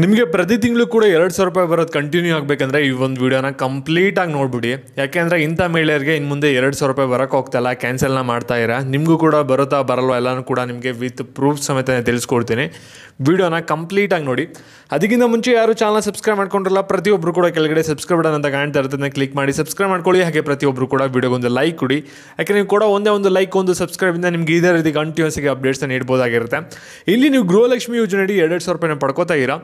ನಿಮಗೆ ಪ್ರತಿ ತಿಂಗಳು ಕೂಡ 2,000 ರೂಪಾಯಿ ಬರೋದು ಕಂಟಿನ್ಯೂ ಆಗಬೇಕಂದ್ರೆ ಈ ಒಂದು ವಿಡಿಯೋನ ಕಂಪ್ಲೀಟಾಗಿ ನೋಡ್ಬಿಡಿ. ಯಾಕೆಂದರೆ ಇಂಥ ಮಹಿಳೆಯರಿಗೆ ಇನ್ನು ಮುಂದೆ 2,000 ರೂಪಾಯಿ ಬರೋಕ್ಕೆ ಹೋಗ್ತಾಯಿಲ್ಲ, ಕ್ಯಾನ್ಸಲ್ನ ಮಾಡ್ತಾ ಇರಾ. ನಿಮಗೂ ಕೂಡ ಬರುತ್ತಾ ಬರಲ್ವ ಎಲ್ಲನೂ ಕೂಡ ನಿಮಗೆ ವಿತ್ ಪ್ರೂಫ್ ಸಮೇತ ತಿಳಿಸ್ಕೊಡ್ತೀನಿ. ವಿಡಿಯೋನ ಕಂಪ್ಲೀಟಾಗಿ ನೋಡಿ. ಅದಕ್ಕಿಂತ ಮುಂಚೆ ಯಾರು ಚಾನಲ್ ಸಬ್ಸ್ಕ್ರೈಬ್ ಮಾಡ್ಕೊಂಡಿರಲ್ಲ, ಪ್ರತಿಯೊಬ್ಬರು ಕೂಡ ಕೆಳಗಡೆ ಸಬ್ಸ್ಕ್ರೈಬ್ ಬಟನ್ ಅಂತ ಕಾಣ್ತಾ ಇರ್ತದೆ, ಕ್ಲಿಕ್ ಮಾಡಿ ಸಬ್ಸ್ಕ್ರೈಬ್ ಮಾಡ್ಕೊಳ್ಳಿ. ಹಾಗೆ ಪ್ರತಿಯೊಬ್ಬರು ಕೂಡ ವಿಡಿಯೋಗೊಂದು ಲೈಕ್ ಕೊಡಿ. ಯಾಕೆ ನೀವು ಕೂಡ ಒಂದೇ ಒಂದು ಲೈಕ್, ಒಂದು ಸಬ್ಸ್ಕ್ರೈಬಿಂದ ನಿಮ್ಗೆ ಇದೇ ರೀತಿ ಕಂಟಿನ್ಯೂಸ್ಗೆ ಅಪ್ಡೇಟ್ಸ್ನ ನೀಡ್ಬೋದಾಗಿರುತ್ತೆ. ಇಲ್ಲಿ ನೀವು ಗೃಹಲಕ್ಷ್ಮಿ ಯೋಜನೆಯಡಿ 2,000 ರೂಪಾಯಿನ ಪಡ್ಕೋತಾ ಇರಾ.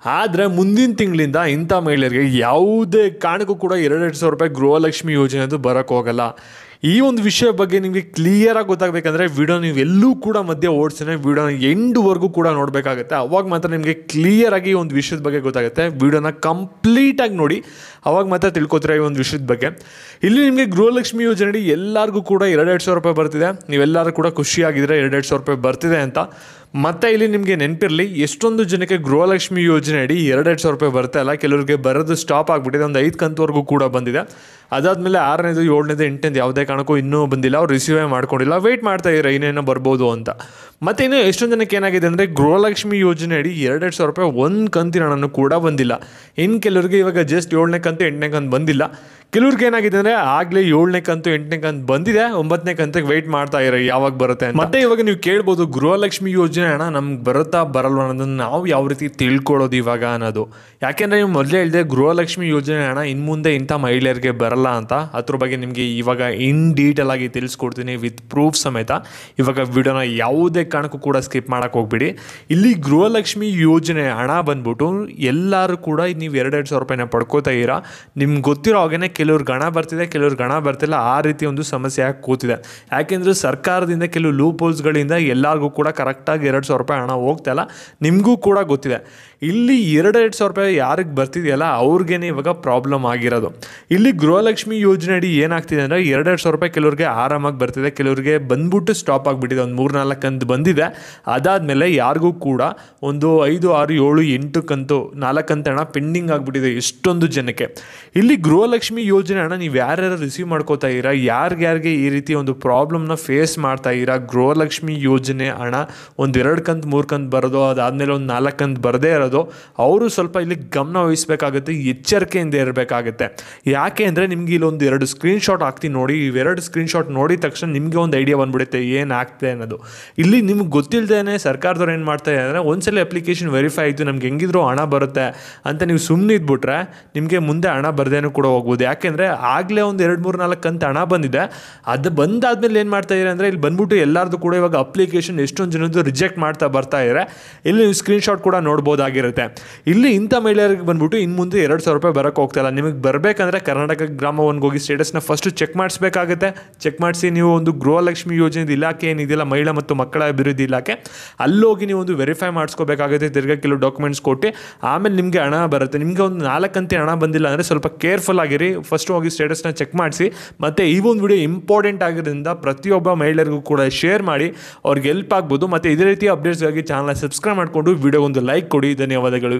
ಆದರೆ ಮುಂದಿನ ತಿಂಗಳಿಂದ ಇಂಥ ಮಹಿಳೆಯರಿಗೆ ಯಾವುದೇ ಕಾರಣಕ್ಕೂ ಕೂಡ 2,000 ರೂಪಾಯಿ ಗೃಹಲಕ್ಷ್ಮಿ ಯೋಜನೆದು ಬರೋಕ್ಕೆ ಹೋಗಲ್ಲ. ಈ ಒಂದು ವಿಷಯ ಬಗ್ಗೆ ನಿಮಗೆ ಕ್ಲಿಯರಾಗಿ ಗೊತ್ತಾಗಬೇಕಂದ್ರೆ ವಿಡಿಯೋ ನೀವು ಎಲ್ಲೂ ಕೂಡ ಮಧ್ಯೆ ಓಡಿಸಿದ್ರೆ ವಿಡಿಯೋನ ಎಂಡ್ವರೆಗೂ ಕೂಡ ನೋಡಬೇಕಾಗುತ್ತೆ. ಅವಾಗ ಮಾತ್ರ ನಿಮಗೆ ಕ್ಲಿಯರಾಗಿ ಈ ಒಂದು ವಿಷಯದ ಬಗ್ಗೆ ಗೊತ್ತಾಗುತ್ತೆ. ವಿಡಿಯೋನ ಕಂಪ್ಲೀಟಾಗಿ ನೋಡಿ, ಅವಾಗ ಮಾತ್ರ ತಿಳ್ಕೊತೀರ ಈ ಒಂದು ವಿಷಯದ ಬಗ್ಗೆ. ಇಲ್ಲಿ ನಿಮಗೆ ಗೃಹಲಕ್ಷ್ಮಿ ಯೋಜನೆಯಡಿ ಎಲ್ಲರಿಗೂ ಕೂಡ 2,000 ರೂಪಾಯಿ ಬರ್ತಿದೆ. ನೀವೆಲ್ಲರೂ ಕೂಡ ಖುಷಿಯಾಗಿದ್ದರೆ 2,000 ರೂಪಾಯಿ ಬರ್ತಿದೆ ಅಂತ. ಮತ್ತು ಇಲ್ಲಿ ನಿಮಗೆ ನೆನಪಿರಲಿ, ಎಷ್ಟೊಂದು ಜನಕ್ಕೆ ಗೃಹಲಕ್ಷ್ಮಿ ಯೋಜನೆಯಡಿ 2,000 ರೂಪಾಯಿ ಬರ್ತಾ ಇಲ್ಲ. ಕೆಲವರಿಗೆ ಬರೋದು ಸ್ಟಾಪ್ ಆಗಿಬಿಟ್ಟಿದೆ. ಒಂದು 5 ಕಂತುವರೆಗೂ ಕೂಡ ಬಂದಿದೆ. ಅದಾದಮೇಲೆ 6ನೇದು 7ನೇದು 8ನೇದು ಯಾವುದೇ ಕಾರಣಕ್ಕೂ ಇನ್ನೂ ಬಂದಿಲ್ಲ. ಅವ್ರು ರಿಸೀವೇ ಮಾಡ್ಕೊಂಡಿಲ್ಲ, ವೆಯ್ಟ್ ಮಾಡ್ತಾ ಇದ್ದಾರೆ ಇನ್ನೇನೋ ಬರ್ಬೋದು ಅಂತ. ಮತ್ತು ಇನ್ನು ಎಷ್ಟೊಂದು ಜನಕ್ಕೆ ಏನಾಗಿದೆ ಅಂದರೆ ಗೃಹಲಕ್ಷ್ಮಿ ಯೋಜನೆಯಡಿ 2,000 ರೂಪಾಯಿ ಒಂದು ಕಂತಿನ ಹಣನೂ ಕೂಡ ಬಂದಿಲ್ಲ. ಇನ್ನು ಕೆಲವರಿಗೆ ಇವಾಗ ಜಸ್ಟ್ 7ನೇ ಕಂತು 8ನೇ ಕಂತು ಬಂದಿಲ್ಲ. ಕೆಲವ್ರಿಗೆ ಏನಾಗಿದೆ ಅಂದರೆ ಆಗಲೇ 7ನೇ ಕಂತು 8ನೇ ಕಂತು ಬಂದಿದೆ, 9ನೇ ಕಂತಿಗೆ ವೆಯ್ಟ್ ಮಾಡ್ತಾ ಇರೋ ಯಾವಾಗ ಬರುತ್ತೆ ಅಂತ. ಮತ್ತೆ ಇವಾಗ ನೀವು ಕೇಳ್ಬೋದು, ಗೃಹಲಕ್ಷ್ಮಿ ಯೋಜನೆ ಹಣ ನಮ್ಗೆ ಬರುತ್ತಾ ಬರಲ್ವ ಅನ್ನೋದನ್ನು ನಾವು ಯಾವ ರೀತಿ ತಿಳ್ಕೊಳ್ಳೋದು ಇವಾಗ ಅನ್ನೋದು. ಯಾಕೆಂದರೆ ನೀವು ಮೊದಲೇ ಹೇಳಿದೆ ಗೃಹಲಕ್ಷ್ಮಿ ಯೋಜನೆ ಹಣ ಇನ್ನು ಮುಂದೆ ಇಂಥ ಮಹಿಳೆಯರಿಗೆ ಬರಲ್ಲ ಅಂತ. ಅದ್ರ ಬಗ್ಗೆ ನಿಮಗೆ ಇವಾಗ ಇನ್ ಡೀಟೇಲ್ ಆಗಿ ತಿಳಿಸ್ಕೊಡ್ತೀನಿ ವಿತ್ ಪ್ರೂಫ್ ಸಮೇತ. ಇವಾಗ ವಿಡಿಯೋನ ಯಾವುದೇ ಕಾರಣಕ್ಕೂ ಕೂಡ ಸ್ಕಿಪ್ ಮಾಡೋಕ್ಕೆ ಹೋಗ್ಬಿಡಿ. ಇಲ್ಲಿ ಗೃಹಲಕ್ಷ್ಮಿ ಯೋಜನೆ ಹಣ ಬಂದ್ಬಿಟ್ಟು ಎಲ್ಲರೂ ಕೂಡ ನೀವು 2,000 ರೂಪಾಯಿನ ಪಡ್ಕೋತಾ ಇರಾ. ನಿಮ್ಗೆ ಗೊತ್ತಿರೋ ಹಾಗೇ ಕೆಲವ್ರಿಗೆ ಹಣ ಬರ್ತಿದೆ, ಕೆಲವ್ರಿಗೆ ಹಣ ಬರ್ತಿಲ್ಲ. ಆ ರೀತಿ ಒಂದು ಸಮಸ್ಯೆ ಆಗಿ ಕೂತಿದೆ. ಯಾಕೆಂದರೆ ಸರ್ಕಾರದಿಂದ ಕೆಲವು ಲೂಪ್ ಹೋಲ್ಸ್ಗಳಿಂದ ಎಲ್ಲರಿಗೂ ಕೂಡ ಕರೆಕ್ಟಾಗಿ 2,000 ರೂಪಾಯಿ ಹಣ ಹೋಗ್ತಾಯಿಲ್ಲ. ನಿಮಗೂ ಕೂಡ ಗೊತ್ತಿದೆ. ಇಲ್ಲಿ 2,000 ರೂಪಾಯಿ ಯಾರಿಗೆ ಬರ್ತಿದೆಯಲ್ಲ ಅವ್ರಿಗೇನೆ ಇವಾಗ ಪ್ರಾಬ್ಲಮ್ ಆಗಿರೋದು. ಇಲ್ಲಿ ಗೃಹಲಕ್ಷ್ಮಿ ಯೋಜನೆಯಡಿ ಏನಾಗ್ತಿದೆ ಅಂದರೆ 2,000 ರೂಪಾಯಿ ಕೆಲವ್ರಿಗೆ ಆರಾಮಾಗಿ ಬರ್ತಿದೆ, ಕೆಲವರಿಗೆ ಬಂದ್ಬಿಟ್ಟು ಸ್ಟಾಪ್ ಆಗಿಬಿಟ್ಟಿದೆ. ಒಂದು 3-4 ಕಂತು ಬಂದಿದೆ. ಅದಾದಮೇಲೆ ಯಾರಿಗೂ ಕೂಡ ಒಂದು 5, 6, 7, 8 ಕಂತು 4 ಕಂತು ಹಣ ಪೆಂಡಿಂಗ್ ಆಗಿಬಿಟ್ಟಿದೆ ಎಷ್ಟೊಂದು ಜನಕ್ಕೆ. ಇಲ್ಲಿ ಗೃಹಲಕ್ಷ್ಮಿ ಯೋಜನೆ ಹಣ ನೀವು ಯಾರ್ಯಾರು ರಿಸೀವ್ ಮಾಡ್ಕೋತಾ ಇರಾ, ಯಾರಿಗೆ ಈ ರೀತಿ ಒಂದು ಪ್ರಾಬ್ಲಮ್ನ ಫೇಸ್ ಮಾಡ್ತಾ ಇರಾ, ಗೃಹಲಕ್ಷ್ಮಿ ಯೋಜನೆ ಹಣ ಒಂದು 2 ಕಂತು 3 ಕಂತು ಬರೋದು, ಅದಾದಮೇಲೆ ಒಂದು 4 ಕಂತು ಬರದೇ ಇರೋದು, ಅವರು ಸ್ವಲ್ಪ ಇಲ್ಲಿ ಗಮನ ವಹಿಸಬೇಕಾಗುತ್ತೆ, ಎಚ್ಚರಿಕೆಯಿಂದ ಇರಬೇಕಾಗುತ್ತೆ. ಯಾಕೆ ಅಂದರೆ ನಿಮ್ಗೆ ಇಲ್ಲೊಂದು 2 ಸ್ಕ್ರೀನ್ಶಾಟ್ ಹಾಕ್ತೀನಿ ನೋಡಿ. ಇವೆರಡು ಸ್ಕ್ರೀನ್ಶಾಟ್ ನೋಡಿದ ತಕ್ಷಣ ನಿಮಗೆ ಒಂದು ಐಡಿಯಾ ಬಂದ್ಬಿಡುತ್ತೆ ಏನಾಗ್ತದೆ ಅನ್ನೋದು. ಇಲ್ಲಿ ನಿಮ್ಗೆ ಗೊತ್ತಿಲ್ಲದೇ ಸರ್ಕಾರದವ್ರು ಏನು ಮಾಡ್ತಾರೆ ಅಂದರೆ, ಒಂದ್ಸಲ ಅಪ್ಲಿಕೇಶನ್ ವೆರಿಫೈ ಆಯಿತು, ನಮ್ಗೆ ಹೆಂಗಿದ್ರು ಹಣ ಬರುತ್ತೆ ಅಂತ ನೀವು ಸುಮ್ಮನೆ ಇದ್ಬಿಟ್ರೆ ನಿಮಗೆ ಮುಂದೆ ಹಣ ಬರ್ದೇನೂ ಕೂಡ ಹೋಗ್ಬೋದು. ಯಾಕೆಂದರೆ ಆಗಲೇ ಒಂದು 2, 3, 4 ಕಂತು ಹಣ ಬಂದಿದೆ. ಅದು ಬಂದಾದ್ಮೇಲೆ ಏನು ಮಾಡ್ತಾ ಇದ್ದಾರೆ ಅಂದರೆ, ಇಲ್ಲಿ ಬಂದ್ಬಿಟ್ಟು ಎಲ್ಲರದು ಕೂಡ ಇವಾಗ ಅಪ್ಲಿಕೇಶನ್ ಎಷ್ಟೊಂದು ಜನದ್ದು ರಿಜೆಕ್ಟ್ ಮಾಡ್ತಾ ಬರ್ತಾ ಇದ್ದಾರೆ. ಇಲ್ಲಿ ನೀವು ಸ್ಕ್ರೀನ್ಶಾಟ್ ಕೂಡ ನೋಡ್ಬೋದಾಗಿರುತ್ತೆ. ಇಲ್ಲಿ ಇಂಥ ಮಹಿಳೆಯರಿಗೆ ಬಂದ್ಬಿಟ್ಟು ಇನ್ನು ಮುಂದೆ 2,000 ರೂಪಾಯಿ ಬರೋಕ್ಕೆ ಹೋಗ್ತಾಯಿಲ್ಲ. ನಿಮಗೆ ಬರಬೇಕಂದ್ರೆ ಕರ್ನಾಟಕ ಗ್ರಾಮ ಒನ್ಗೆ ಹೋಗಿ ಸ್ಟೇಟಸ್ನ ಫಸ್ಟು ಚೆಕ್ ಮಾಡಿಸ್ಬೇಕಾಗುತ್ತೆ. ಚೆಕ್ ಮಾಡಿಸಿ ನೀವು ಒಂದು ಗೃಹಲಕ್ಷ್ಮಿ ಯೋಜನೆದು ಇಲಾಖೆ ಏನಿದೆಯಲ್ಲ, ಮಹಿಳಾ ಮತ್ತು ಮಕ್ಕಳ ಅಭಿವೃದ್ಧಿ ಇಲಾಖೆ, ಅಲ್ಲೋಗಿ ನೀವು ಒಂದು ವೆರಿಫೈ ಮಾಡಿಸ್ಕೋಬೇಕಾಗುತ್ತೆ. ತಿರ್ಗಾ ಕೆಲವು ಡಾಕ್ಯುಮೆಂಟ್ಸ್ ಕೊಟ್ಟು ಆಮೇಲೆ ನಿಮಗೆ ಹಣ ಬರುತ್ತೆ. ನಿಮಗೆ ಒಂದು 4 ಕಂತು ಹಣ ಬಂದಿಲ್ಲ ಅಂದರೆ ಸ್ವಲ್ಪ ಕೇರ್ಫುಲ್ ಆಗಿರಿ. ಫಸ್ಟ್ ಹೋಗಿ ಸ್ಟೇಟಸ್ನ ಚೆಕ್ ಮಾಡಿಸಿ. ಮತ್ತು ಈ ಒಂದು ವಿಡಿಯೋ ಇಂಪಾರ್ಟೆಂಟ್ ಆಗಿರೋದ್ರಿಂದ ಪ್ರತಿಯೊಬ್ಬ ಮಹಿಳೆಯರಿಗೂ ಕೂಡ ಶೇರ್ ಮಾಡಿ, ಅವ್ರಿಗೆ ಹೆಲ್ಪ್ ಆಗ್ಬೋದು. ಮತ್ತು ಇದೇ ರೀತಿ ಅಪ್ಡೇಟ್ಸ್ಗಾಗಿ ಚಾನಲ್ನ ಸಬ್ಸ್ಕ್ರೈಬ್ ಮಾಡಿಕೊಂಡು ವಿಡಿಯೋಗೊಂದು ಲೈಕ್ ಕೊಡಿ. ಧನ್ಯವಾದಗಳು.